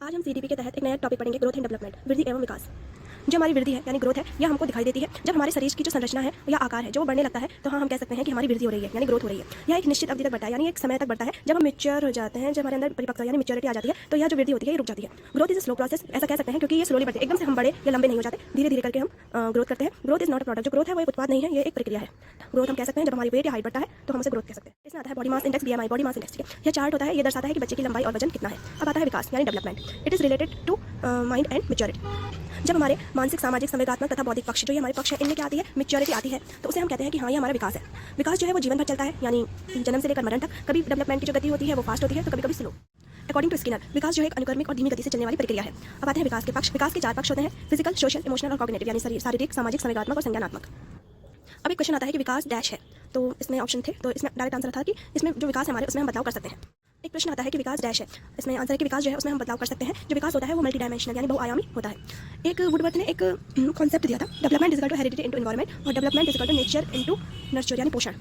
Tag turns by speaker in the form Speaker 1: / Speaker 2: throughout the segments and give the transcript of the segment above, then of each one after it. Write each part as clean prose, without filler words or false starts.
Speaker 1: आज हम सीडीपी के तहत एक नया टॉपिक पढ़ेंगे, ग्रोथ एंड डेवलपमेंट, वृद्धि एवं विकास। जो हमारी वृद्धि है यानी ग्रोथ है, यह हमको दिखाई देती है जब हमारे शरीर की जो संरचना है या आकार है जो बढ़ने लगता है, तो हाँ हम कह सकते हैं कि हमारी वृद्धि हो रही है यानी ग्रोथ हो रही है। यह एक निश्चित अवधि तक बढ़ता है यानी एक समय तक बढ़ता है। जब हम मैच्योर हो जाते हैं, जब हमारे अंदर परिपक्वता यानी मैच्योरिटी आ जाती है, तो यह जो वृद्धि होती है ये रुक जाती है। ग्रोथ इज स्लो प्रोसेस, ऐसा कह सकते हैं, क्योंकि ये स्लोली बढ़ते हैं, एकदम से हम बड़े या लंबे नहीं हो जाते, धीरे धीरे करके हम ग्रोथ करते हैं। Growth is not a product, जो ग्रोथ है वो एक उत्पाद नहीं है, ये एक प्रक्रिया है। ग्रोथ हम कह सकते हैं जब हमारी वेट या हाइट बढ़ता है तो हम उसे ग्रोथ कह सकते हैं। इसमें आता है body mass index, BMI, body mass index. यह चार्ट होता है, ये दर्शाता है कि बच्चे की लंबाई और वजन कितना है। अब आता है विकास यानी development. It is related to mind and maturity. जब हमारे मानसिक, सामाजिक, संवेगात्मक तथा बौद्धिक पक्ष, जो ये हमारे पक्ष है, इनमें क्या आती है, मैच्योरिटी आती है, तो उसे हम कहते हैं कि हाँ ये हमारा विकास है। विकास जो है वो जीवन भर चलता है, यानी जन्म से लेकर मरण तक। कभी डेवलपमेंट की जो गति होती है वो फास्ट होती है, तो कभी कभी स्लो। अकॉर्डिंग टू स्किनर, विकास जो है एक अनुक्रमिक और धीमी गति से चलने वाली प्रक्रिया है। अब आते हैं विकास के पक्ष। विकास के 4 पक्ष होते हैं, फिजिकल, सोशल, इमोशनल और कॉग्निटिव, यानी शारीरिक, सामाजिक, संवेगात्मक और संज्ञानात्मक। अब एक क्वेश्चन आता है कि विकास डैश है, तो इसमें ऑप्शन थे, तो इसमें डायरेक्ट आंसर था कि इसमें जो विकास है हमारे, उसमें हम बदलाव कर सकते हैं। एक प्रश्न आता है कि विकास डैश है, इसमें आंसर है कि विकास जो है उसमें हम बदलाव कर सकते हैं। जो विकास होता है वो मल्टी डायमेंशनल यानी बहुआयामी होता है। एक वुडवर्थ ने एक कॉन्सेप्ट दिया था, development is equal to heredity into environment और development is equal to nature into nurture यानी पोषण।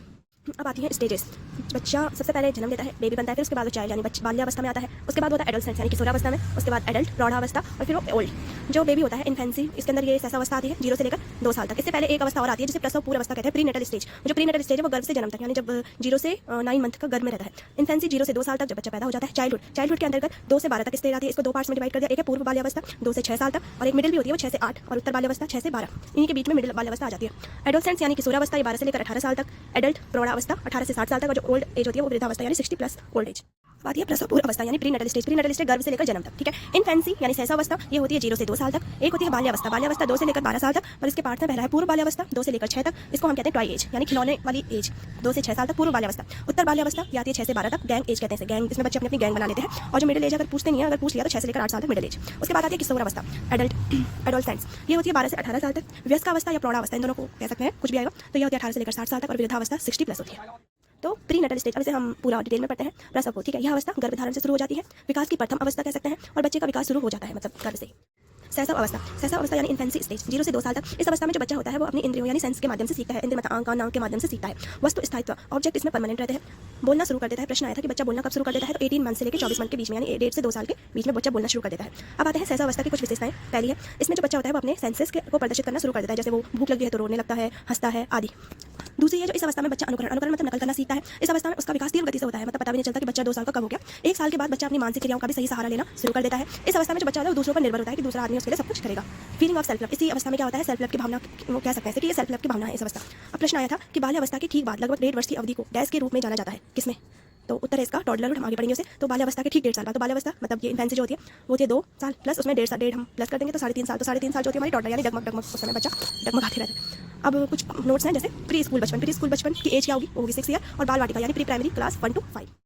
Speaker 1: अब आती है स्टेजेस। बच्चा सबसे पहले जन्म लेता है, बेबी बनता है, फिर उसके बाद वो चाइल्ड यानी बाल्यावस्था में आता है, उसके बाद होता है एडोलसेंस यानी किशोरावस्था में, उसके बाद एडल्ट प्रौढ़ावस्था और फिर वो ओल्ड। जो बेबी होता है इन्फेंसी, इसके अंदर ये अवस्था आती है 0 से लेकर 2 साल तक। इससे पहले एक अवस्था और आती है जिसे प्रसव पूर्व अवस्था कहते हैं, प्री नेटल स्टेज। जो प्री नेटल स्टेज है वो गर्भ से जन्म तक, यानी जब 0 से 9 मंथ का गर्भ में रहता है। इन्फेंसी 0 से 2 साल तक जब बच्चा पैदा हो जाता है। चाइल्डहुड के अंतर्गत 2 से 12 तक स्टेज आती है, इसको 2 पार्ट्स में डिवाइड कर दिया। एक है पूर्व बाल्यावस्था 2 से 6 साल तक, और एक मिडिल भी होती है वो 6 से 8, और उत्तर बाल्यावस्था 6 से 12। इन्हीं के बीच में मिडिल बाल्यावस्था आ जाती है। एडोलसेंस यानी किशोरावस्था 12 से लेकर 18 साल तक। एडल्ट प्रौढ़ावस्था 18 से 60 साल तक, और जो ओल्ड एज होती है वो वृद्धावस्था यानी 60 प्लस ओल्ड एज। बात है प्रसव पूर्व अवस्था यानी prenatal stage. Prenatal stage गर्भ से लेकर जन्म तक, ठीक है। इन्फेंसी यानी शैशवावस्था, ये होती है 0 से 2 साल तक। एक होती है बाल्यावस्था, बाल्यावस्था 2 से लेकर 12 साल तक, और इसके पार्ट में पहला है पूर्व बाल्यावस्था 2 से लेकर 6 तक। इसको हम कहते हैं टॉय एज यानी खिलौने वाली एज, 2 से 6 साल तक पूर्व बाल्यावस्था। उत्तर बाल्यावस्था ये आती है 6 से 12 तक, गैंग एज कहते हैं। गैंग, इसमें बच्चे अपनी गैंग बना लेते हैं। और जो मिडिल एज अगर पूछते नहीं है, अगर पूछ लिया तो 6 से लेकर 8 साल तक मिडिल एज। उसके बाद आती है किशोरावस्था, एडोलसेंस, ये होती है 12 से 18 साल तक। वयस्कावस्था या प्रौढ़ावस्था, इन दोनों को कह सकते हैं, कुछ भी आएगा, तो ये होती है 18 से लेकर 60 साल तक, और वृद्धावस्था 60 प्लस होती है। तो प्री नेटल स्टेज, अब इसे हम पूरा डिटेल में पढ़ते हैं। प्रसव को, ठीक है, यह अवस्था गर्भधारण से शुरू हो जाती है, विकास की प्रथम अवस्था कह सकते हैं, और बच्चे का विकास शुरू हो जाता है मतलब गर्भ से ही। शैशव अवस्था, शैशव अवस्था यानी इन्फेंसी स्टेज, 0 से 2 साल तक। इस अवस्था में जो बच्चा होता है वो अपनी इंद्रियों यानी सेंस के माध्यम से सीखता है, इंद्रिय मतलब कान, नाक के माध्यम से सीखता है। वस्तु स्थायित्व, ऑब्जेक्ट इसमें परमानेंट रहते हैं। बोलना शुरू कर देता है। प्रश्न आया था कि बच्चा बोलना कब शुरू कर देता है, तो 18 मंथ से लेकर 24 मंथ के बीच में, यानी 1.5 से 2 साल के बीच में बच्चा बोलना शुरू कर देता है। अब आते हैं शैशव अवस्था की कुछ विशेषताएं। पहली है, इसमें जो बच्चा होता है वो अपने सेंसेस को प्रदर्शित करना शुरू कर देता है, जैसे वो भूख लगी है तो रोने लगता है, हंसता है आदि। दूसरी है जो इस अवस्था में बच्चा अनुकरण मतलब नकल करना सीखता है। इस अवस्था में उसका विकास तीव्र गति से होता है, मतलब पता भी नहीं चलता कि बच्चा 2 साल का कब हो गया। 1 साल के बाद बच्चा अपनी मानसिक क्रियाओं का भी सही सहारा लेना शुरू कर देता है। इस अवस्था में जो बच्चा होता है वो दूसरों पर निर्भर होता है कि दूसरा आदमी उसके लिए सब कुछ करेगा। फीलिंग ऑफ सेल्फ लव, इसी अवस्था में क्या होता है, सेल्फ लव की भावना, वो कह सकते हैं कि ये सेल्फ लव की भावना है इस अवस्था। अब प्रश्न आया था कि बाल्यावस्था के ठीक बाद लगभग 1.5 वर्ष की अवधि को डैश के रूप में जाना जाता है, किसमें, तो उत्तर है इसका टॉडलर। हम आगे पढ़ेंगे उसे। तो बाल्यावस्था के ठीक 1.5 साल बाद, तो बाल्यावस्था मतलब ये इन्फेंसी जो होती है वो होती है 2 साल प्लस, उसमें 1.5 हम प्लस कर देंगे तो 3.5 साल। तो 3.5 साल जो होती है हमारी टॉडलर यानी डगमग डगमग, उस समय बच्चा डगमगाते रहता है। अब कुछ नोट्स हैं, जैसे प्री स्कूल बचपन, प्री स्कूल बचपन की एज क्या होगी, वो होगी 6 ईयर, और बाल वाटिका यानी प्री प्राइमरी क्लास 1 to 5।